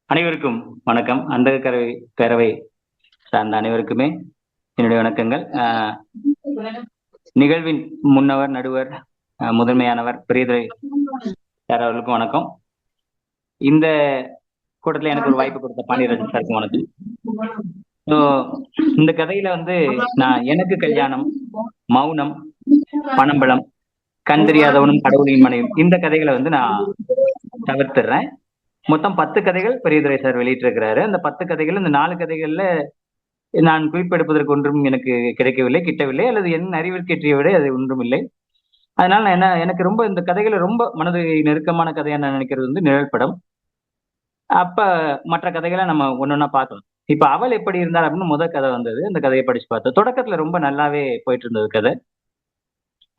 அனைவருக்கும் வணக்கம். அந்த கரவை பேரவை சார்ந்த அனைவருக்குமே என்னுடைய வணக்கங்கள். நிகழ்வின் முன்னவர், நடுவர், முதன்மையானவர் பெரியதுரை சார் அவர்களுக்கும் வணக்கம். இந்த கூட்டத்தில் எனக்கு ஒரு வாய்ப்பு கொடுத்த பாண்டியராஜன் சாருக்கும் வணக்கம். இந்த கதையில நான் எனக்கு கல்யாணம், மௌனம், பணம்பழம், கண் தெரியாதவனும் கடவுளின் மனையும் இந்த கதைகளை நான் தவிர்த்துறேன். மொத்தம் 10 கதைகள் பெரியதுரை சார் வெளியிட்டிருக்கிறாரு. அந்த 10 கதைகள், இந்த 4 கதைகள்ல நான் குறிப்பெடுப்பதற்கு ஒன்றும் எனக்கு கிடைக்கவில்லை, கிட்டவில்லை, அல்லது என் அறிவிற்கேற்றிய விட அது ஒன்றும் இல்லை. அதனால நான் எனக்கு ரொம்ப இந்த கதைகளை ரொம்ப மனது நெருக்கமான கதையா நான் நினைக்கிறது நிழல் படம். அப்ப மற்ற கதைகளை நம்ம ஒன்னொன்னா பார்க்கலாம். இப்ப அவள் எப்படி இருந்தாள் அப்படின்னு முதல் கதை வந்தது. அந்த கதையை படிச்சு பார்த்தோம். தொடக்கத்துல ரொம்ப நல்லாவே போயிட்டு இருந்தது கதை.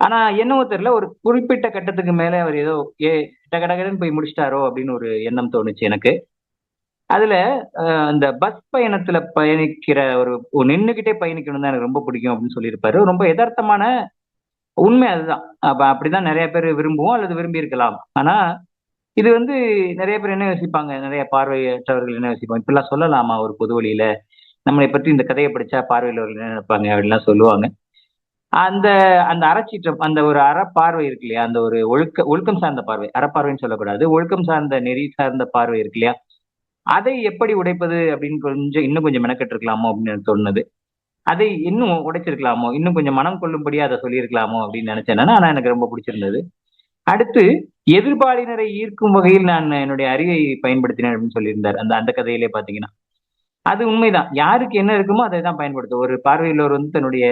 ஆனா என்னவோ தெரியல, ஒரு குறிப்பிட்ட கட்டத்துக்கு மேல அவர் ஏதோ கடகடன்னு போய் முடிச்சிட்டாரோ அப்படின்னு ஒரு எண்ணம் தோணுச்சு எனக்கு. அதுல அந்த பஸ் பயணத்துல பயணிக்கிற ஒரு நின்னுகிட்டே பயணிக்கணும் தான் எனக்கு ரொம்ப பிடிக்கும் அப்படின்னு சொல்லியிருப்பாரு. ரொம்ப யதார்த்தமான உண்மை அதுதான். அப்ப அப்படிதான் நிறைய பேர் விரும்புவோம் அல்லது விரும்பி இருக்கலாம். ஆனா இது நிறைய பேர் என்ன யோசிப்பாங்க, நிறைய பார்வையற்றவர்கள் என்ன யோசிப்பாங்க, இப்படிலாம் சொல்லலாமா ஒரு பொது வழியில, நம்மளை பற்றி இந்த கதையை படிச்சா பார்வையுள்ளவர்கள் என்ன நினைப்பாங்க அப்படின்லாம் சொல்லுவாங்க. அந்த அந்த அறச்சீற்றம், அந்த ஒரு அறப்பார்வை இருக்கு இல்லையா, அந்த ஒரு ஒழுக்கம் சார்ந்த பார்வை, அறப்பார்வைன்னு சொல்லக்கூடாது, ஒழுக்கம் சார்ந்த நெறி சார்ந்த பார்வை இருக்கு இல்லையா, அதை எப்படி உடைப்பது அப்படின்னு இன்னும் கொஞ்சம் மெனக்கெட்டு இருக்கலாமோ அப்படின்னு எனக்கு தோணுது. அதை இன்னும் உடைச்சிருக்கலாமோ, இன்னும் கொஞ்சம் மனம் கொள்ளும்படியா அதை சொல்லியிருக்கலாமோ அப்படின்னு நினைச்சேன். ஆனா எனக்கு ரொம்ப பிடிச்சிருந்தது. அடுத்து, எதிர்பாலினரை ஈர்க்கும் வகையில் நான் என்னுடைய அறிவை பயன்படுத்தினேன் அப்படின்னு சொல்லியிருந்தார் அந்த அந்த கதையிலே பாத்தீங்கன்னா. அது உண்மைதான். யாருக்கு என்ன இருக்குமோ அதை தான் பயன்படுத்தும். ஒரு பார்வையுள்ளவர் தன்னுடைய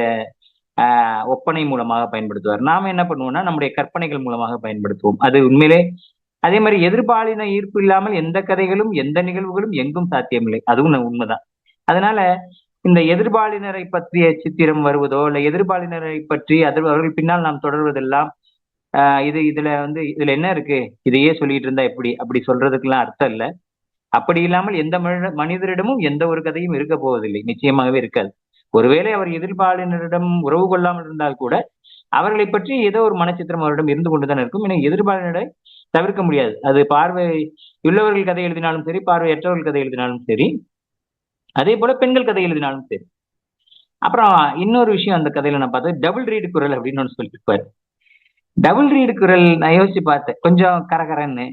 ஒப்பனை மூலமாக பயன்படுத்துவார். நாம என்ன பண்ணுவோம்னா நம்முடைய கற்பனைகள் மூலமாக பயன்படுத்துவோம். அது உண்மையிலே அதே மாதிரி எதிர்பாலின ஈர்ப்பு இல்லாமல் எந்த கதைகளும் எந்த நிகழ்வுகளும் எங்கும் சாத்தியமில்லை. அதுவும் உண்மைதான். அதனால இந்த எதிர்பாலினரை பற்றிய சித்திரம் வருவதோ இல்ல எதிர்பாலினரை பற்றி அவர்கள் பின்னால் நாம் தொடர்வதெல்லாம் இதுல இதுல என்ன இருக்கு, இதையே சொல்லிட்டு இருந்தா எப்படி, அப்படி சொல்றதுக்கெல்லாம் அர்த்தம் இல்லை. அப்படி இல்லாமல் எந்த மனிதரிடமும் எந்த ஒரு கதையும் இருக்க போவதில்லை, நிச்சயமாகவே இருக்காது. ஒருவேளை அவர் எதிர்பாலினரிடம் உறவு கொள்ளாமல் இருந்தால் கூட அவர்களை பற்றி ஏதோ ஒரு மனச்சித்திரம் அவரிடம் இருந்து கொண்டுதான் இருக்கும். ஏன்னா எதிர்பாலினரை தவிர்க்க முடியாது. அது பார்வை உள்ளவர்கள் கதை எழுதினாலும் சரி, பார்வையற்றவர்கள் கதை எழுதினாலும் சரி, அதே போல பெண்கள் கதை எழுதினாலும் சரி. அப்புறம் இன்னொரு விஷயம் அந்த கதையில நான் பார்த்தேன், டபுள் ரீடு குரல் அப்படின்னு ஒன்று சொல்லியிருப்பாரு. டபுள் ரீடு குரல் நான் யோசிச்சு பார்த்தேன். கொஞ்சம் கரகரன்னு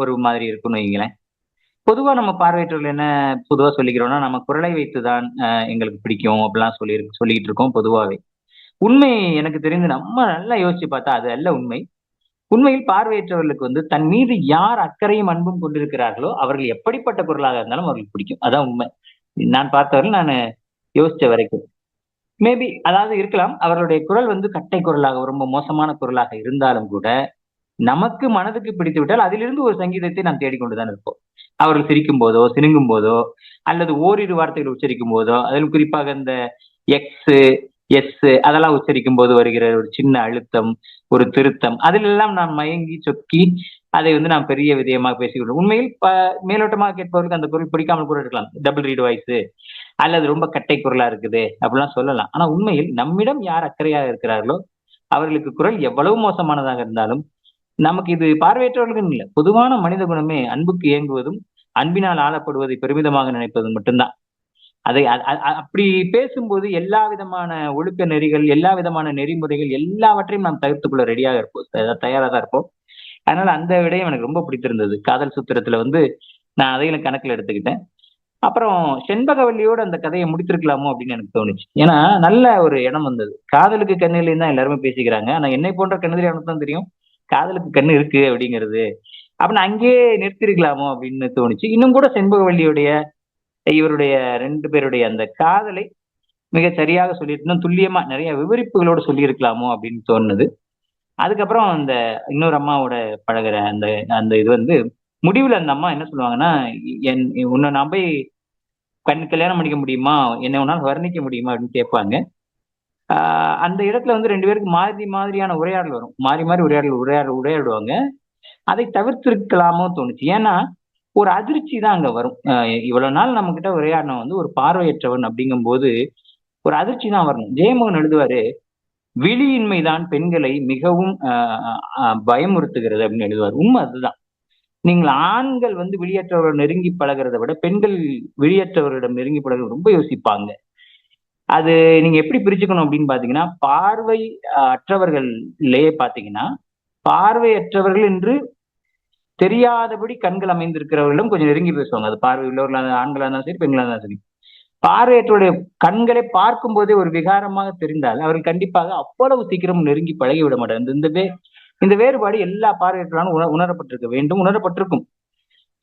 ஒரு மாதிரி இருக்குன்னு வைங்களேன். பொதுவா நம்ம பார்வையற்றவர்கள் என்ன பொதுவா சொல்லிக்கிறோம்னா, நம்ம குரலை வைத்துதான் எங்களுக்கு பிடிக்கும் அப்படிலாம் சொல்லிக்கிட்டு இருக்கோம் பொதுவாவே. உண்மை எனக்கு தெரிந்து நம்ம நல்லா யோசிச்சு பார்த்தா அது அல்ல உண்மை. உண்மையில் பார்வையற்றவர்களுக்கு தன் மீது யார் அக்கறையும் அன்பும் கொண்டிருக்கிறார்களோ அவர்கள் எப்படிப்பட்ட குரலாக இருந்தாலும் அவர்களுக்கு பிடிக்கும். அதான் உண்மை. நான் பார்த்தவர்கள், நான் யோசிச்ச வரைக்கும் மேபி அதாவது இருக்கலாம். அவர்களுடைய குரல் கட்டை குரலாக ரொம்ப மோசமான குரலாக இருந்தாலும் கூட நமக்கு மனதுக்கு பிடித்து விட்டால் அதிலிருந்து ஒரு சங்கீதத்தை நாம் தேடிக்கொண்டுதான் இருப்போம். அவர்கள் சிரிக்கும் போதோ, சினுங்கும் போதோ, அல்லது ஓரிரு வார்த்தைகள் உச்சரிக்கும் போதோ, அதிலும் குறிப்பாக இந்த எக்ஸ் எஸ் அதெல்லாம் உச்சரிக்கும் போது வருகிற ஒரு சின்ன அழுத்தம், ஒரு திருத்தம், அதிலெல்லாம் நான் மயங்கி சொக்கி அதை நாம் பெரிய விதயமாக பேசிக்கொள்வோம். உண்மையில் மேலோட்டமாக கேட்பவர்களுக்கு அந்த குரல் பிடிக்காமல் கூட இருக்கலாம். டபுள் ரீடு வாய்ஸ் அல்லது ரொம்ப கட்டை குரலா இருக்குது அப்படிலாம் சொல்லலாம். ஆனா உண்மையில் நம்மிடம் யார் அக்கறையாக இருக்கிறார்களோ அவர்களுக்கு குரல் எவ்வளவு மோசமானதாக இருந்தாலும் நமக்கு, இது பார்வையற்றவர்களுக்கு இல்லை, பொதுவான மனித குணமே அன்புக்கு இயங்குவதும் அன்பினால் ஆளப்படுவதை பெருமிதமாக நினைப்பதும் மட்டும்தான். அதை அப்படி பேசும்போது எல்லா விதமான ஒழுக்க நெறிகள், எல்லா விதமான நெறிமுறைகள் எல்லாவற்றையும் நாம் தவிர்த்துக்கொள்ள ரெடியாக இருப்போம், தயாரா தான் இருப்போம். அதனால அந்த விடயம் எனக்கு ரொம்ப பிடித்திருந்தது. காதல் சூத்திரத்துல நான் அதையும் கணக்குல எடுத்துக்கிட்டேன். அப்புறம் செண்பகவல்லியோட அந்த கதையை முடித்திருக்கலாமோ அப்படின்னு எனக்கு தோணுச்சு. ஏன்னா நல்ல ஒரு இடம் வந்தது. காதலுக்கு கண்ணிலையும் தான் எல்லாருமே பேசிக்கிறாங்க. ஆனா என்னை போன்ற கண்ணெதிரி அவனுக்கு தான் தெரியும் காதலுக்கு கண்ணு இருக்கு அப்படிங்கிறது. அப்படின்னு அங்கேயே நிறுத்திருக்கலாமோ அப்படின்னு தோணுச்சு. இன்னும் கூட செண்பகவல்லியுடைய இவருடைய 2 பேருடைய அந்த காதலை மிக சரியாக சொல்லியிருக்கணும், துல்லியமா நிறைய விவரிப்புகளோடு சொல்லியிருக்கலாமோ அப்படின்னு தோணுது. அதுக்கப்புறம் அந்த இன்னொரு அம்மாவோட பழகுற அந்த அந்த இது முடிவுல அந்த அம்மா என்ன சொல்லுவாங்கன்னா, உன்னை நான் போய் கல்யாணம் பண்ணிக்க முடியுமா, என்ன உன்னால் வர்ணிக்க முடியுமா அப்படின்னு கேட்பாங்க. அந்த இடத்துல 2 பேருக்கு மாதிரியான உரையாடல் வரும். மாறி மாறி உரையாடுவாங்க. அதை தவிர்த்திருக்கலாமோ தோணுச்சு. ஏன்னா ஒரு அதிர்ச்சி தான் அங்க வரும். இவ்வளவு நாள் நம்ம கிட்ட உரையாடின ஒரு பார்வையற்றவன் அப்படிங்கும் போது ஒரு அதிர்ச்சி தான் வரணும். ஜெயமோகன் எழுதுவாரு, விழியின்மைதான் பெண்களை மிகவும் பயமுறுத்துகிறது அப்படின்னு எழுதுவார். உண்மை அதுதான். நீங்கள் ஆண்கள் வந்து வெளியேற்றவர்கள் நெருங்கி பழகிறத விட பெண்கள் வெளியேற்றவர்களிடம் நெருங்கி பழகிறது ரொம்ப யோசிப்பாங்க. அது நீங்க எப்படி பிரிச்சுக்கணும் அப்படின்னு பாத்தீங்கன்னா, பார்வை அற்றவர்கள்லயே பாத்தீங்கன்னா, பார்வையற்றவர்கள் என்று தெரியாதபடி கண்கள் அமைந்திருக்கிறவர்களிடம் கொஞ்சம் நெருங்கி பேசுவாங்க. அது பார்வை உள்ளவர்களா ஆண்களா இருந்தாலும் சரி, பெண்களா இருந்தாலும் சரி. பார்வையற்றவருடைய கண்களை பார்க்கும் போதே ஒரு விகாரமாக தெரிந்தால் அவர்கள் கண்டிப்பாக அவ்வளவு சீக்கிரம் நெருங்கி பழகி விட மாட்டார். இந்த வேறுபாடு எல்லா பார்வையற்றாலும் உணரப்பட்டிருக்க வேண்டும், உணரப்பட்டிருக்கும்.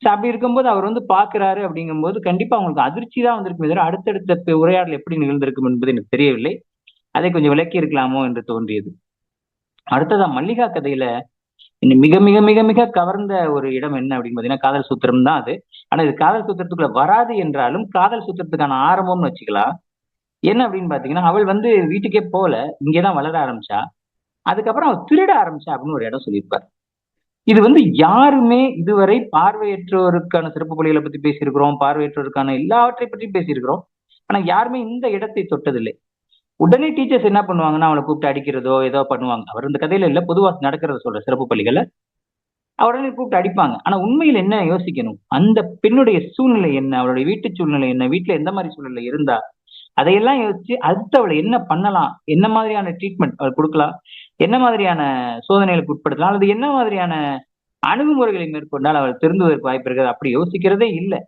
அப்படி இருக்கும்போது அவர் வந்து பாக்குறாரு அப்படிங்கும்போது கண்டிப்பா அவங்களுக்கு அதிர்ச்சி தான் வந்திருக்குமே தவிர அடுத்தடுத்த உரையாடல் எப்படி நிகழ்ந்திருக்கும் என்பது எனக்கு தெரியவில்லை. அதை கொஞ்சம் விளக்கி இருக்கலாமோ என்று தோன்றியது. அடுத்ததா மல்லிகா கதையில என்னை மிக மிக மிக மிக கவர்ந்த ஒரு இடம் என்ன அப்படின்னு பாத்தீங்கன்னா காதல் சூத்திரம் தான் அது. ஆனா இது காதல் சூத்திரத்துக்குள்ள வராது என்றாலும் காதல் சூத்திரத்துக்கான ஆரம்பம்னு வச்சுக்கலாம். என்ன அப்படின்னு பாத்தீங்கன்னா அவள் வந்து வீட்டுக்கே போல இங்கேதான் வளர ஆரம்பிச்சா. அதுக்கப்புறம் அவள் திருட ஆரம்பிச்சா அப்படின்னு ஒரு இடம் சொல்லியிருப்பார். இது வந்து யாருமே இதுவரை பார்வையற்றோருக்கான சிறப்பு பள்ளிகளை பத்தி பேசியிருக்கிறோம், பார்வையற்றோருக்கான எல்லாவற்றை பற்றி பேசியிருக்கிறோம். ஆனா யாருமே இந்த இடத்தை தொட்டதில்லை. உடனே டீச்சர்ஸ் என்ன பண்ணுவாங்கன்னா அவளை கூப்பிட்டு அடிக்கிறதோ ஏதோ பண்ணுவாங்க. அவர் இந்த கதையில இல்ல, பொதுவா நடக்கிறத சொல்ற சிறப்பு பள்ளிகள்ல உடனே கூப்பிட்டு அடிப்பாங்க. ஆனா உண்மையில் என்ன யோசிக்கணும், அந்த பெண்ணுடைய சூழ்நிலை என்ன, அவளுடைய வீட்டு சூழ்நிலை என்ன, வீட்டுல எந்த மாதிரி சூழ்நிலை இருந்தா அதையெல்லாம் யோசிச்சு அடுத்து அவளை என்ன பண்ணலாம், என்ன மாதிரியான ட்ரீட்மெண்ட் அவள் கொடுக்கலாம், என்ன மாதிரியான சோதனைகளுக்கு உட்படுத்தலாம், அல்லது என்ன மாதிரியான அணுகுமுறைகளை மேற்கொண்டால் அவள் திருந்துவதற்கு வாய்ப்பு இருக்கிறது அப்படி யோசிக்கிறதே இல்லை.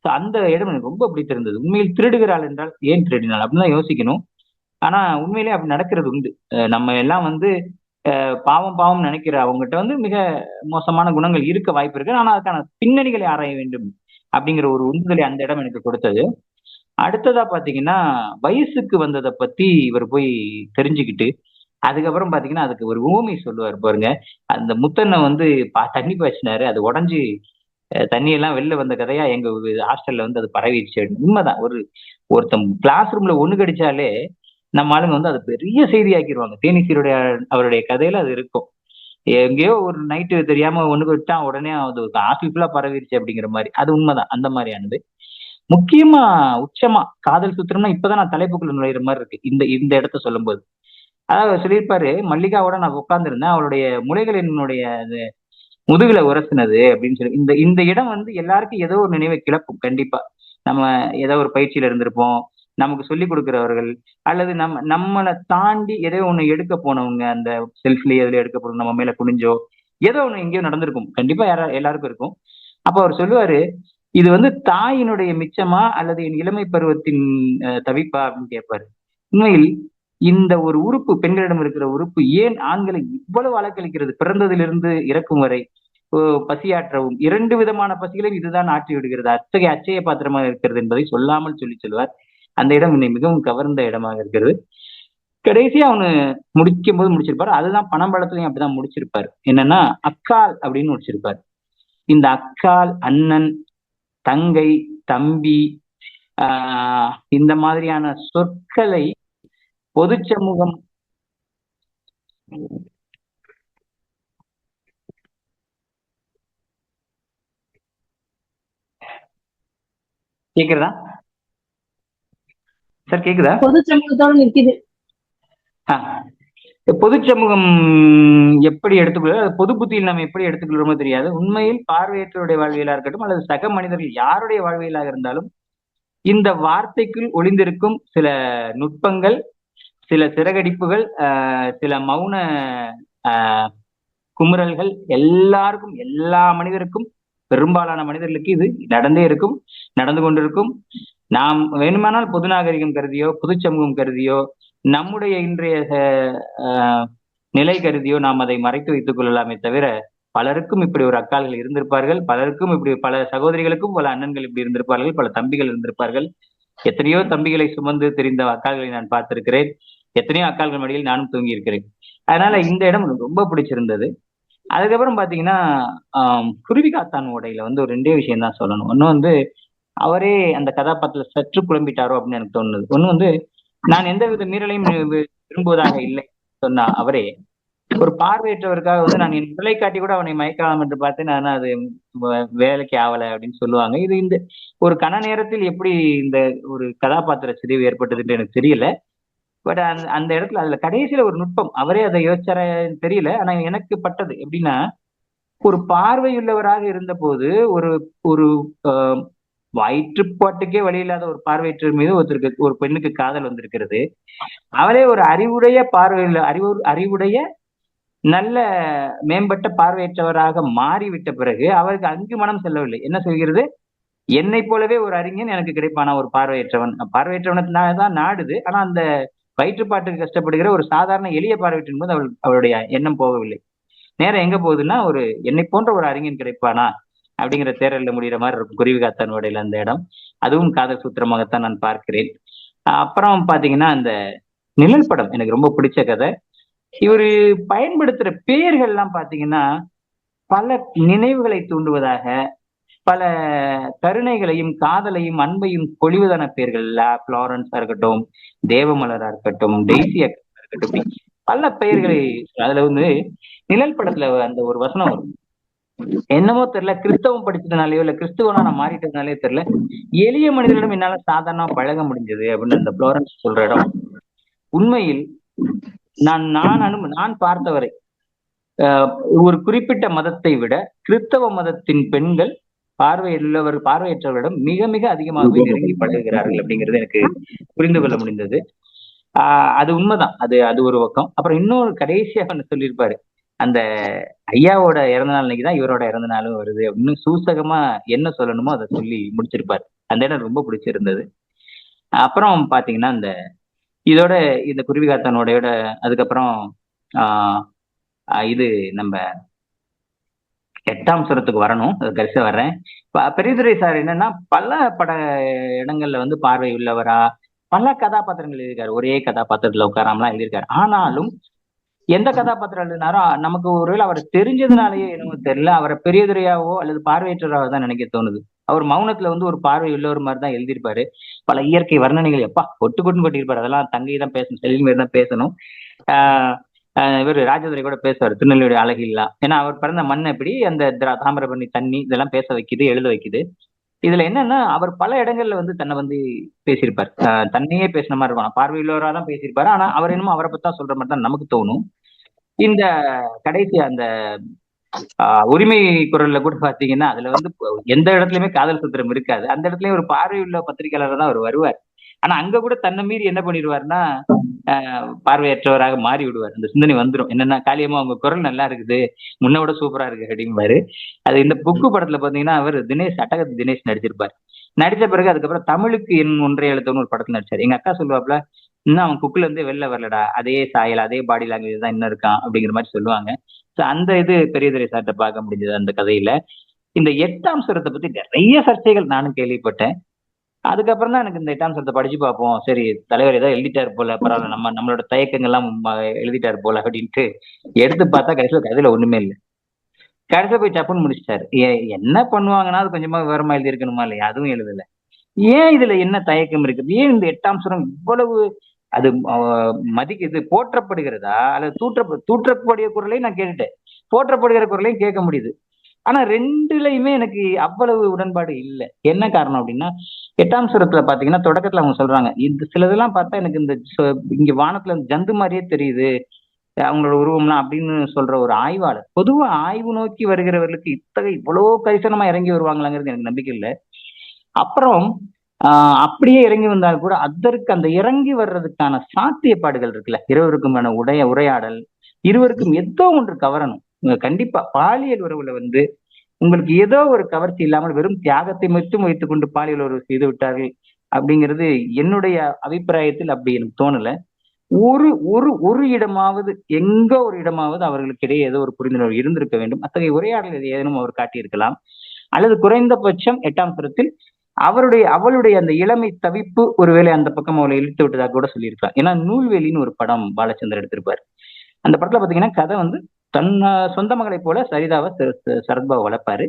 அந்த இடம் எனக்கு ரொம்ப பிடித்திருந்தது. உண்மையில் திருடுகிறாள் என்றால் ஏன் திருடினாள் அப்படின்னு தான் யோசிக்கணும். ஆனா உண்மையிலேயே அப்படி நடக்கிறது உண்டு. நம்ம எல்லாம் வந்து பாவம் பாவம் நினைக்கிற அவங்ககிட்ட வந்து மிக மோசமான குணங்கள் இருக்க வாய்ப்பு இருக்கு. ஆனா அதுக்கான பின்னணிகளை ஆராய வேண்டும் அப்படிங்கிற ஒரு உந்துதலை அந்த இடம் எனக்கு கொடுத்தது. அடுத்ததா பாத்தீங்கன்னா வயசுக்கு வந்ததை பத்தி இவர் போய் தெரிஞ்சுக்கிட்டு அதுக்கப்புறம் பாத்தீங்கன்னா அதுக்கு ஒரு ஊமை சொல்லுவார் பாருங்க. அந்த முத்தண்ணை வந்து தண்ணி பாய்ச்சினாரு, அது உடஞ்சு தண்ணி எல்லாம் வெளில வந்த கதையா எங்க ஹாஸ்டல்ல வந்து அது பரவிடுச்சு. உண்மைதான். ஒருத்தன் கிளாஸ் ரூம்ல ஒண்ணு கடிச்சாலே நம்ம ஆளுங்க வந்து அது பெரிய செய்தி ஆக்கிடுவாங்க. தேனிசீருடைய அவருடைய கதையில அது இருக்கும். எங்கேயோ ஒரு நைட்டு தெரியாம ஒண்ணு விட்டா உடனே அது ஹாஸ்டல் ஃபுல்லா பரவிடுச்சு அப்படிங்கிற மாதிரி. அது உண்மைதான். அந்த மாதிரியானது முக்கியமா உச்சமா காதல் சுத்திரம்னா இப்பதான் நான் தலைப்புக்குள்ள நுழையிற மாதிரி இருக்கு இந்த இந்த இடத்த சொல்லும்போது. அதாவது சொல்லியிருப்பாரு, மல்லிகாவோட நான் உட்கார்ந்துருந்தேன், அவளுடைய முலைகளினுடைய முதுகுல உரசுனது அப்படின்னு சொல்லி. இந்த இந்த இடம் வந்து எல்லாருக்கும் ஏதோ ஒரு நினைவை கிளப்பும் கண்டிப்பா. நம்ம ஏதோ ஒரு பயிற்சியில இருந்திருப்போம், நமக்கு சொல்லி கொடுக்கிறவர்கள், அல்லது நம்மளை தாண்டி ஏதோ ஒண்ணு எடுக்க போனவங்க, அந்த செல்ஃப்லயே எதுல எடுக்க போனோம், நம்ம மேல குனிஞ்சோ ஏதோ ஒண்ணு எங்கேயோ நடந்திருக்கும் கண்டிப்பா, எல்லாருக்கும் இருக்கும். அப்ப அவர் சொல்லுவாரு, இது வந்து தாயினுடைய மிச்சமா அல்லது என் இளமை பருவத்தின் தவிப்பா அப்படின்னு கேட்பாரு. உண்மையில் இந்த ஒரு உறுப்பு, பெண்களிடம் இருக்கிற உறுப்பு ஏன் ஆண்களை இவ்வளவு அலக்களிக்கிறது, பிறந்ததிலிருந்து இறக்கும் வரை பசியாற்றவும் இரண்டு விதமான பசிகளையும் இதுதான் ஆற்றி விடுகிறது, அத்தகைய அச்சய பாத்திரமாக இருக்கிறது என்பதை சொல்லாமல் சொல்லி சொல்வார். அந்த இடம் என்னை மிகவும் கவர்ந்த இடமாக இருக்கிறது. கடைசியா அவனு முடிக்கும் போது முடிச்சிருப்பாரு, அதுதான் பணம்பழத்திலையும் அப்படிதான் முடிச்சிருப்பாரு. என்னன்னா அக்கால் அப்படின்னு முடிச்சிருப்பாரு. இந்த அக்கால், அண்ணன், தங்கை, தம்பி இந்த மாதிரியான சொற்களை பொது சமூகம் கேக்குறதா சார்? கேக்குதா? பொது சமூகத்தோட நிற்குது. பொது சமூகம் எப்படி எடுத்துக்கொள்ள, பொது புத்தியில் நம்ம எப்படி எடுத்துக்கொள்றோமோ தெரியாது. உண்மையில் பார்வையற்றவருடைய வாழ்வியலா இருக்கட்டும் அல்லது சக மனிதர்கள் யாருடைய வாழ்வியலாக இருந்தாலும் இந்த வார்த்தைக்குள் ஒளிந்திருக்கும் சில நுட்பங்கள், சில சிறகடிப்புகள், சில மௌன குமுறல்கள் எல்லாருக்கும், எல்லா மனிதருக்கும், பெரும்பாலான மனிதர்களுக்கு இது நடந்தே இருக்கும், நடந்து கொண்டிருக்கும். நாம் வேணுமானால் பொது நாகரிகம் கருதியோ பொது சமூகம் கருதியோ நம்முடைய இன்றைய நிலை கருதியோ நாம் அதை மறைத்து வைத்துக் கொள்ளலாமே தவிர பலருக்கும் இப்படி ஒரு அக்கால்கள் இருந்திருப்பார்கள், பலருக்கும் இப்படி பல சகோதரிகளுக்கும் பல அண்ணன்கள் இப்படி இருந்திருப்பார்கள், பல தம்பிகள் இருந்திருப்பார்கள். எத்தனையோ தம்பிகளை சுமந்து தெரிந்த அக்கால்களை நான் பார்த்திருக்கிறேன், எத்தனையோ அக்கால்கள் மடியில் நானும் தூங்கி இருக்கிறேன். அதனால இந்த இடம் ரொம்ப பிடிச்சிருந்தது. அதுக்கப்புறம் பாத்தீங்கன்னா குருவி காத்தான் உடையில வந்து ஒரு ரெண்டே விஷயம் தான் சொல்லணும். ஒண்ணு வந்து அவரே அந்த கதாபாத்திரத்துல சற்று குழம்பிட்டாரோ அப்படின்னு எனக்கு தோணுது. ஒண்ணு வந்து நான் எந்தவித மீறலையும் விரும்புவதாக இல்லை சொன்னா அவரே ஒரு பார்வையற்றவருக்காக வந்து நான் என் உடலை காட்டி கூட அவனை மயக்கலாம் என்று பார்த்தேன், ஆனா அது வேலைக்கு ஆவலை அப்படின்னு சொல்லுவாங்க. இது இந்த ஒரு கன நேரத்தில் எப்படி இந்த ஒரு கதாபாத்திர சிதைவு ஏற்பட்டதுன்னு எனக்கு தெரியல. பட் அந்த இடத்துல அதுல கடைசியில ஒரு நுட்பம், அவரே அதை யோசிச்சார தெரியல, ஆனா எனக்கு பட்டது எப்படின்னா ஒரு பார்வையுள்ளவராக இருந்த போது ஒரு ஒரு வயிற்றுப்பாட்டுக்கே வழி இல்லாத ஒரு பார்வையற்றவர் மீது ஒருத்தருக்கு, ஒரு பெண்ணுக்கு காதல் வந்திருக்கிறது. அவளே ஒரு அறிவுடைய பார்வையுள்ள அறிவுடைய நல்ல மேம்பட்ட பார்வையற்றவராக மாறிவிட்ட பிறகு அவருக்கு அங்கு மனம் செல்லவில்லை. என்ன சொல்கிறது? என்னை போலவே ஒரு அறிஞன் எனக்கு கிடைப்பானா, ஒரு பார்வையற்றவன். பார்வையற்றவனதான் நாடுது. ஆனா அந்த வயிற்றுப்பாட்டுக்கு கஷ்டப்படுகிற ஒரு சாதாரண எளிய பார்வையற்றின் போது அவளுடைய எண்ணம் போகவில்லை. நேரம் எங்க போகுதுன்னா, ஒரு என்னை போன்ற ஒரு அறிஞன் கிடைப்பானா அப்படிங்கிற தேரல்ல முடிகிற மாதிரி இருக்கும் குருவிகாத்தானுடைய அந்த இடம். அதுவும் காதல் சூத்திரமாகத்தான் நான் பார்க்கிறேன். அப்புறம் பாத்தீங்கன்னா, அந்த நிழல் படம் எனக்கு ரொம்ப பிடிச்ச கதை. இவரு பயன்படுத்துற பெயர்கள் எல்லாம் பாத்தீங்கன்னா, பல நினைவுகளை தூண்டுவதாக, பல கருணைகளையும் காதலையும் அன்பையும் பொழிவதான பெயர்கள். புளோரன்ஸா இருக்கட்டும், தேவமலரா இருக்கட்டும், டெய்ஸி அக்கா இருக்கட்டும், பல பெயர்களை. அதுல வந்து நிழல் படத்துல அந்த ஒரு வசனம் வரும். என்னமோ தெரியல, கிறிஸ்தவம் படிச்சதுனாலயோ இல்ல கிறிஸ்துவனா நான் மாறிட்டதுனாலயோ தெரியல, எளிய மனிதர்களிடம் என்னால சாதாரணமா பழக முடிஞ்சது அப்படின்னு அந்த புளோரன்ஸ் சொல்ற இடம். உண்மையில் நான் பார்த்தவரை ஒரு குறிப்பிட்ட மதத்தை விட கிறிஸ்தவ மதத்தின் பெண்கள் பார்வையற்றவரிடம் மிக மிக அதிகமாகவே நெருங்கி பழகுகிறார்கள் அப்படிங்கிறது எனக்கு புரிந்து கொள்ள முடிந்தது. அது உண்மைதான். அது ஒரு பக்கம். அப்புறம் இன்னொரு கடைசியா சொல்லியிருப்பாரு, அந்த ஐயாவோட இறந்த நாள் அன்னைக்குதான் இவரோட இறந்த நாளும் வருது அப்படின்னு சூசகமா என்ன சொல்லணுமோ அதை சொல்லி முடிச்சிருப்பாரு. அந்த இடம் ரொம்ப பிடிச்சிருந்தது. அப்புறம் பாத்தீங்கன்னா, இதோட இந்த குருவிகாத்தனோட அதுக்கப்புறம் இது நம்ம 8ஆம் சுரத்துக்கு வரணும். அது கடைசியா வர்றேன். பெரியதுரை சார் என்னன்னா, பல பட இடங்கள்ல வந்து பார்வை உள்ளவரா பல கதாபாத்திரங்கள் எழுதியிருக்காரு. ஒரே கதாபாத்திரத்துல உட்காராமலாம் எழுதியிருக்காரு. ஆனாலும் எந்த கதாபாத்திரம் எழுதினாரோ நமக்கு ஒருவேளை அவர் தெரிஞ்சதுனாலயே என்னமோ தெரியல, அவரை பெரியதுரையாவோ அல்லது பார்வையற்றவராக தான் நினைக்க தோணுது. அவர் மௌனத்துல வந்து ஒரு பார்வை உள்ளவர் மாதிரி தான் எழுதியிருப்பாரு. பல இயற்கை வர்ணனைகள் எப்பா கொட்டுன்னு கொட்டியிருப்பாரு. அதெல்லாம் தங்கை தான் பேசணும், செல்வி தான் பேசணும். இவர் ராஜதுரை கூட பேசுவார், திருநெல்வேலி அழகில்லா. ஏன்னா அவர் பிறந்த மண் எப்படி அந்த தாமிரபரணி தண்ணி இதெல்லாம் பேச வைக்குது, எழுத வைக்குது. இதுல என்னன்னா, அவர் பல இடங்கள்ல வந்து தன்னை வந்து பேசியிருப்பார். தன்னையே பேசின மாதிரி இருக்கும். பார்வையுள்ளவராக தான் பேசியிருப்பாரு. ஆனா அவர் என்னமோ அவரை பத்தா சொல்ற மாதிரி தான் நமக்கு தோணும். இந்த கடைசி அந்த உரிமை குரல்ல கூட பாத்தீங்கன்னா, அதுல வந்து எந்த இடத்துலயுமே காதல் சூத்திரம் இருக்காது. அந்த இடத்துலயும் ஒரு பார்வையுள்ள பத்திரிகையாளர் தான் அவர் வருவார். ஆனா அங்க கூட தன்னை மீறி என்ன பண்ணிடுவாருன்னா, பார்வையற்றவராக மாறி விடுவார். அந்த சிந்தனை வந்துடும். என்னன்னா, காளியம்மா உங்க குரல் நல்லா இருக்குது, முன்ன விட சூப்பரா இருக்கு அப்படிம்பாரு. அது இந்த புக்கு படத்துல பாத்தீங்கன்னா, அவர் தினேஷ் அட்டகத்து தினேஷ் நடிச்சிருப்பார். நடிச்ச பிறகு அதுக்கப்புறம் தமிழுக்கு என் ஒன்றை எழுத்தவன்னு ஒரு படத்துல நடிச்சாரு. எங்க அக்கா சொல்லுவாப்ல, இன்னும் அவன் குக்குல இருந்து வெளில வரலடா, அதே சாயல் அதே பாடி லாங்குவேஜ் தான் இன்னும் இருக்கான் அப்படிங்கிற மாதிரி சொல்லுவாங்க. அந்த இது பெரியதுரை சார்ட்ட பார்க்க முடிஞ்சது அந்த கதையில. இந்த 8ஆம் சுரத்தை பத்தி நிறைய சர்ச்சைகள் நானும் கேள்விப்பட்டேன். அதுக்கப்புறம் தான் எனக்கு இந்த 8ஆம் சுரத்தை படிச்சு பார்ப்போம், சரி தலைவர் ஏதோ எழுதிட்டாரு போல, பரவாயில்ல நம்மளோட தயக்கங்கள்லாம் எழுதிட்டாரு போல அப்படின்ட்டு எடுத்து பார்த்தா கடைசியில கதையில ஒண்ணுமே இல்லை. கடைசியா போய் டப்புன்னு முடிச்சிட்டாரு. என்ன பண்ணுவாங்கன்னா அது கொஞ்சமா விவரமா எழுதி இருக்கணுமா இல்லையா, அதுவும் எழுதல. ஏன் இதுல என்ன தயக்கம் இருக்குது? ஏன் இந்த 8ஆம் சுரம் இவ்வளவு அது இது போற்றப்படுகிறதா அல்லது தூற்றக்கூடிய குரலையும் நான் கேட்டுட்டேன், போற்றப்படுகிற குரலையும் கேட்க முடியுது. ஆனா ரெண்டுலயுமே எனக்கு அவ்வளவு உடன்பாடு இல்லை. என்ன காரணம் அப்படின்னா, 8ஆம் சுரத்துல பாத்தீங்கன்னா தொடக்கத்துல அவங்க சொல்றாங்க, இந்த சிலதெல்லாம் பார்த்தா எனக்கு இந்த இங்க வானத்துல ஜந்து மாதிரியே தெரியுது அவங்களோட உருவம்லாம் அப்படின்னு சொல்ற ஒரு ஆய்வாளர். பொதுவா ஆய்வு நோக்கி வருகிறவர்களுக்கு இவ்வளவு கரிசனமா இறங்கி வருவாங்களாங்கிறது எனக்கு நம்பிக்கை இல்லை. அப்புறம் அப்படியே இறங்கி வந்தால் கூட அதற்கு அந்த இறங்கி வர்றதுக்கான சாத்தியப்பாடுகள் இருக்குல்ல, இருவருக்குமான உரையாடல், இருவருக்கும் ஏதோ ஒன்று கவரணும். கண்டிப்பா பாலியல் உறவுல வந்து உங்களுக்கு ஏதோ ஒரு கவர்ச்சி இல்லாமல் வெறும் தியாகத்தை மட்டும் வைத்துக் கொண்டு பாலியல் உறவு செய்து விட்டார்கள் அப்படிங்கிறது என்னுடைய அபிப்பிராயத்தில் அப்படி எனக்கு தோணல. ஒரு ஒரு ஒரு இடமாவது எங்கோ ஒரு இடமாவது அவர்களுக்கு இடையே ஏதோ ஒரு புரிந்துணர்வு இருந்திருக்க வேண்டும். அத்தகைய உரையாடல் ஏதேனும் அவர் காட்டியிருக்கலாம். அல்லது குறைந்தபட்சம் 8ஆம் சுரத்தில் அவளுடைய அந்த இளமை தவிப்பு ஒருவேளை அந்த பக்கம் அவளை இழுத்து விட்டதாக கூட சொல்லியிருக்கலாம். ஏன்னா நூல்வேலின்னு ஒரு படம் பாலச்சந்தர் எடுத்திருப்பாரு. அந்த படத்துல பாத்தீங்கன்னா கதை வந்து தன் சொந்த மகளை போல சரிதாவை சரத்பாபு வளர்ப்பாரு.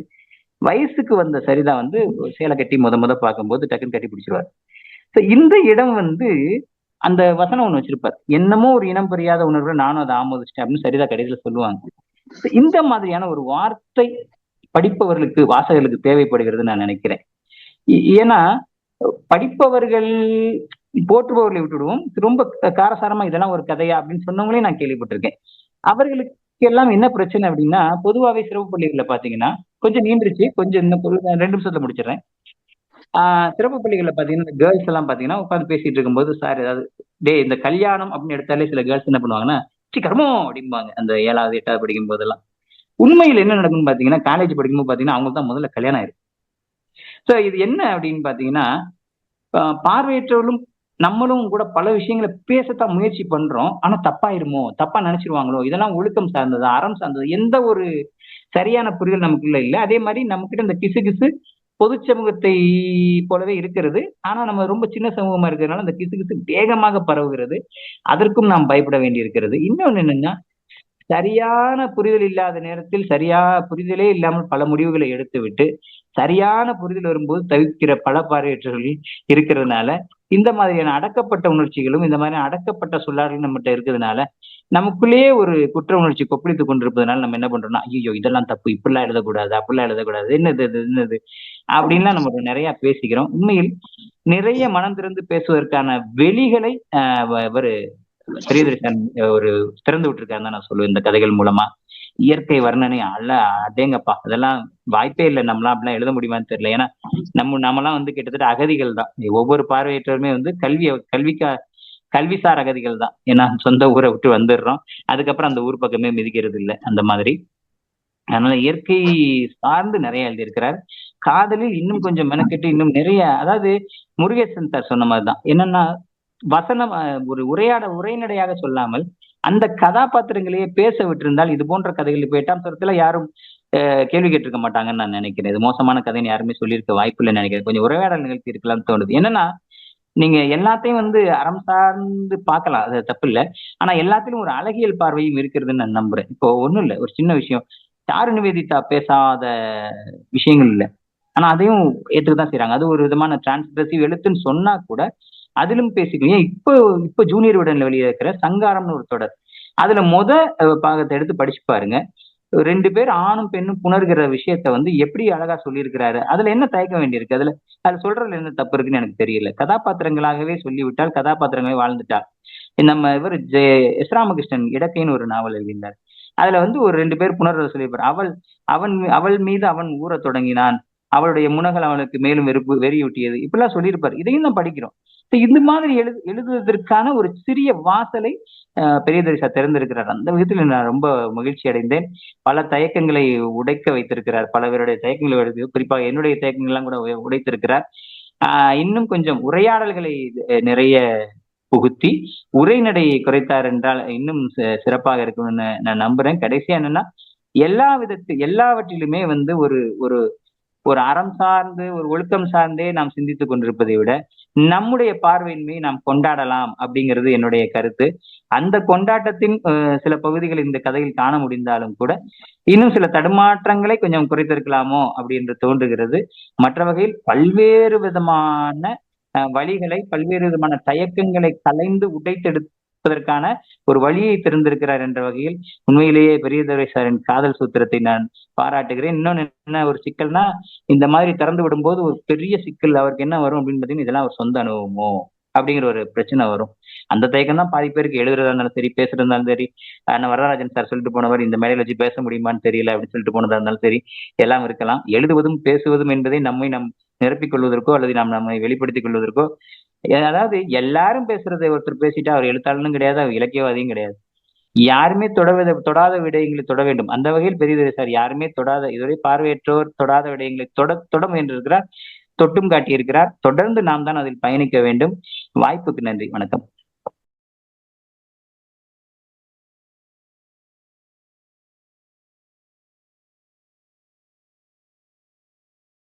வயசுக்கு வந்த சரிதா வந்து சேலை கட்டி முத பார்க்கும்போது டக்குன்னு கட்டி பிடிச்சிருவாரு. இந்த இடம் வந்து அந்த வசனம் ஒண்ணு வச்சிருப்பார், என்னமோ ஒரு இனம் புரியாத உணர்வு நானும் அதை ஆமோதிச்சிட்டேன் அப்படின்னு சரிதா கடைசியில சொல்லுவாங்க. இந்த மாதிரியான ஒரு வார்த்தை படிப்பவர்களுக்கு வாசகர்களுக்கு தேவைப்படுகிறது நான் நினைக்கிறேன். ஏன்னா படிப்பவர்கள் போற்றுபவர்களை விட்டுடுவோம், ரொம்ப காரசாரமா இதெல்லாம் ஒரு கதையா அப்படின்னு சொன்னவங்களையும் நான் கேள்விப்பட்டிருக்கேன். அவர்களுக்கு எல்லாம் என்ன பிரச்சனை அப்படின்னா, பொதுவாவே சிறப்பு பள்ளிகள்ல பாத்தீங்கன்னா, கொஞ்சம் நீண்டுருச்சு. கொஞ்சம் இன்னும் 2 நிமிஷத்துல முடிச்சிடுறேன். சிறப்பு பள்ளிகள்ல பாத்தீங்கன்னா, இந்த கேர்ள்ஸ் எல்லாம் பாத்தீங்கன்னா, உட்கார்ந்து பேசிட்டு இருக்கும்போது சார் ஏதாவது, "டேய் இந்த கல்யாணம்" அப்படின்னு எடுத்தாலே சில கேர்ள்ஸ் என்ன பண்ணுவாங்கன்னா, "ச்சீ கருமம்" அப்படிம்பாங்க. அந்த 7வது, 8வது படிக்கும் போதெல்லாம். உண்மையில என்ன நடக்கும்னு பாத்தீங்கன்னா, காலேஜ் படிக்கும்போது பாத்தீங்கன்னா, அவங்களுக்கு தான் முதல்ல கல்யாணம் ஆயிரும். சோ இது என்ன அப்படின்னு பாத்தீங்கன்னா, பார்வையற்றவர்களும் நம்மளும் கூட பல விஷயங்கள பேசத்தான் முயற்சி பண்றோம். ஆனா தப்பாயிருமோ? தப்பா நெனச்சுருவாங்களோ? இதெல்லாம் ஒழுக்கம் சார்ந்ததா? அறம் சார்ந்தது? எந்த ஒரு சரியான புரிதல் நமக்குள்ள இல்ல. அதே மாரி நம்மகிட்ட இந்த கிசுகிசு பொது சமூகத்தை போலவே இருக்கிறது. ஆனா நம்ம ரொம்ப சின்ன சமூகமா இருக்கிறதுனால அந்த கிசுகிசு வேகமாக பரவுகிறது. அதற்கும் நாம் பயப்பட வேண்டியிருக்கிறது. இன்னொன்னு என்னன்னா, சரியான புரிதல் இல்லாத நேரத்தில் புரிதலே இல்லாமல் பல முடிவுகளை எடுத்துவிட்டு, சரியான புரிதல் வரும்போது தவிர்க்கிற பல பார்வையற்றவர்கள் இருக்கிறதுனால, இந்த மாதிரியான அடக்கப்பட்ட உணர்ச்சிகளும், இந்த மாதிரியான அடக்கப்பட்ட சொல்லாடலும் நம்மட்ட இருக்கிறதுனால, நமக்குள்ளேயே ஒரு குற்ற உணர்ச்சி கொப்பளித்துக் கொண்டிருப்பதனால நம்ம என்ன பண்றோம்னா, "ஐய்யய்யோ! இதெல்லாம் தப்பு. இப்படிலாம் எழுதக்கூடாது. அப்படிலாம் எழுதக்கூடாது. என்னது இது? என்னது?" அப்படின்லாம் நம்ம நெறைய பேசிக்கிறோம். உண்மையில் நிறைய மனம் திறந்து பேசுவதற்கான வெளிகளை இவரு பிரியதர்ஷன் ஒரு திறந்து விட்டுருக்காருன்னு தான் நான் சொல்லுவேன் இந்த கதைகள் மூலமா. இயற்கை வர்ணனை அடேங்கப்பா! அதெல்லாம் வாய்ப்பே இல்ல. நம்மலாம் அப்படிலாம் எழுத முடியுமான்னு தெரியல. ஏன்னா, நம்மலாம் வந்து கிட்டத்தட்ட அகதிகள் தான். ஒவ்வொரு பார்வையற்றவருமே வந்து கல்விசார் அகதிகள் தான். ஏன்னா சொந்த ஊர விட்டு வந்துடுறோம். அதுக்கப்புறம் அந்த ஊர் பக்கமே மிதிக்கிறது இல்ல. அந்த மாதிரி. அதனால இயற்கை சார்ந்து நிறைய எழுதியிருக்கிறார். காதலில் இன்னும் கொஞ்சம் மெனக்கெட்டு இன்னும் நிறைய, அதாவது முருகேசன் சார் சொன்ன மாதிரி தான். என்னன்னா, வசனம் ஒரு உரைநடையாக சொல்லாமல், அந்த கதாபாத்திரங்களையே பேச விட்டிருந்தால், இது போன்ற கதைகள் இப்ப 8ஆம் தரத்துல யாரும் கேள்வி கேட்டிருக்க மாட்டாங்கன்னு நான் நினைக்கிறேன். இது மோசமான கதைன்னு யாருமே சொல்லியிருக்க வாய்ப்பில்லைன்னு நினைக்கிறேன். கொஞ்சம் உரையாடல் நிகழ்த்தி இருக்கலாம்னு தோணுது. என்னன்னா, நீங்க எல்லாத்தையும் வந்து அறம் சார்ந்து பார்க்கலாம். அது தப்பில்ல. ஆனா எல்லாத்திலும் ஒரு அழகியல் பார்வையும் இருக்கிறதுன்னு நான் நம்புறேன். இப்போ ஒண்ணும் இல்ல. ஒரு சின்ன விஷயம். சாரு நிவேதிதா பேசாத விஷயங்கள் இல்ல. ஆனா அதையும் ஏத்துக்கதான் செய்றாங்க. அது ஒரு விதமான டிரான்ஸ்கிரசிவ் எழுத்துன்னு சொன்னா கூட, அதிலும் பேசிக்கணும். ஏன் இப்போ இப்போ ஜூனியர் விகடன்ல வெளிய இருக்கிற சங்காரம்னு ஒரு தொடர். அதுல பாகத்த எடுத்து படிச்சு பாருங்க. 2 பேர் ஆணும், பெண்ணும் புணர்கிற விஷயத்த வந்து எப்படி அழகா சொல்லியிருக்கிறாரு. அதுல என்ன தயக்க வேண்டியிருக்கு? அதுல சொல்றதுல என்ன தப்பு இருக்குன்னு எனக்கு தெரியல. கதாபாத்திரங்களாகவே சொல்லிவிட்டால், கதாபாத்திரங்களே வாழ்ந்துட்டா. நம்ம எஸ். ராமகிருஷ்ணன் இடக்கைன்னு ஒரு நாவல் எழுதியிருந்தார். அதுல வந்து ஒரு 2 பேர் புணர்றத சொல்லியிருப்பாரு. அவள் மீது அவன் ஊறத் தொடங்கினான். அவளுடைய முனகல் அவனுக்கு மேலும் வெறியூட்டியது. இப்படிலாம் சொல்லியிருப்பாரு. இதையும் தான் படிக்கிறோம். இந்த மாதிரி எழுதுவதற்கான ஒரு சிறிய வாசலை பெரியதரிசா திறந்திருக்கிறார். அந்த விதத்தில் நான் ரொம்ப மகிழ்ச்சி அடைந்தேன். பல தயக்கங்களை உடைக்க வைத்திருக்கிறார். பல பேருடைய தயக்கங்களை குறிப்பாக என்னுடைய தயக்கங்கள் எல்லாம் கூட உடைத்திருக்கிறார். இன்னும் கொஞ்சம் உரையாடல்களை நிறைய புகுத்தி உரைநடையை குறைத்தார் என்றால் இன்னும் சிறப்பாக இருக்கும்னு நான் நம்புறேன். கடைசியா என்னன்னா, எல்லாவற்றிலுமே வந்து ஒரு ஒரு ஒரு அறம் சார்ந்து, ஒரு ஒழுக்கம் சார்ந்தே நாம் சிந்தித்துக் கொண்டிருப்பதை விட, நம்முடைய பார்வையின்மை நாம் கொண்டாடலாம் அப்படிங்கிறது என்னுடைய கருத்து. அந்த கொண்டாட்டத்தின் சில பகுதிகள் இந்த கதையில் காண முடிந்தாலும் கூட, இன்னும் சில தடுமாற்றங்களை கொஞ்சம் குறைத்திருக்கலாமோ அப்படி என்று தோன்றுகிறது. மற்ற வகையில் பல்வேறு விதமான வழிகளை, பல்வேறு விதமான தயக்கங்களை கலைந்து உடைத்தெடுப்பதற்கான ஒரு வழியை திறந்திருக்கிறார் என்ற வகையில் உண்மையிலேயே பெரியதுரை சாரின் காதல் சூத்திரத்தை நான் பாராட்டுகிறேன். இன்னொன்னு என்ன ஒரு சிக்கல்னா, இந்த மாதிரி திறந்து விடும்போது ஒரு பெரிய சிக்கல் அவருக்கு என்ன வரும் அப்படின்னு பாத்தீங்கன்னா, இதெல்லாம் ஒரு சொந்த அனுபவமோ அப்படிங்கிற ஒரு பிரச்சனை வரும். அந்த தயக்கம் தான் பாதி பேருக்கு எழுதுறதா இருந்தாலும் சரி, பேசுறதா இருந்தாலும் சரி. வரதராஜன் சார் சொல்லிட்டு போனவர், இந்த மேடையில வச்சு பேச முடியுமான்னு தெரியல அப்படின்னு சொல்லிட்டு போனதா இருந்தாலும் சரி, எல்லாம் இருக்கலாம். எழுதுவதும் பேசுவதும் என்பதை நம் நிரப்பிக் கொள்வதற்கோ அல்லது நாம் நம்மை வெளிப்படுத்திக் கொள்வதற்கோ, அதாவது எல்லாரும் பேசுறதை ஒருத்தர் பேசிட்டா அவர் எழுத்தாளனும் கிடையாது, அவர் இலக்கியவாதியும் கிடையாது. யாருமே தொடாத விடயங்களை தொட வேண்டும். அந்த வகையில் பெரியதுரை சார் யாருமே இதுவரை பார்வையற்றோர் தொடாத விடயங்களை தொட முயன்றிருக்கிறார். தொட்டும் காட்டியிருக்கிறார். தொடர்ந்து நாம் தான் அதில் பயணிக்க வேண்டும். வாய்ப்புக்கு நன்றி. வணக்கம்.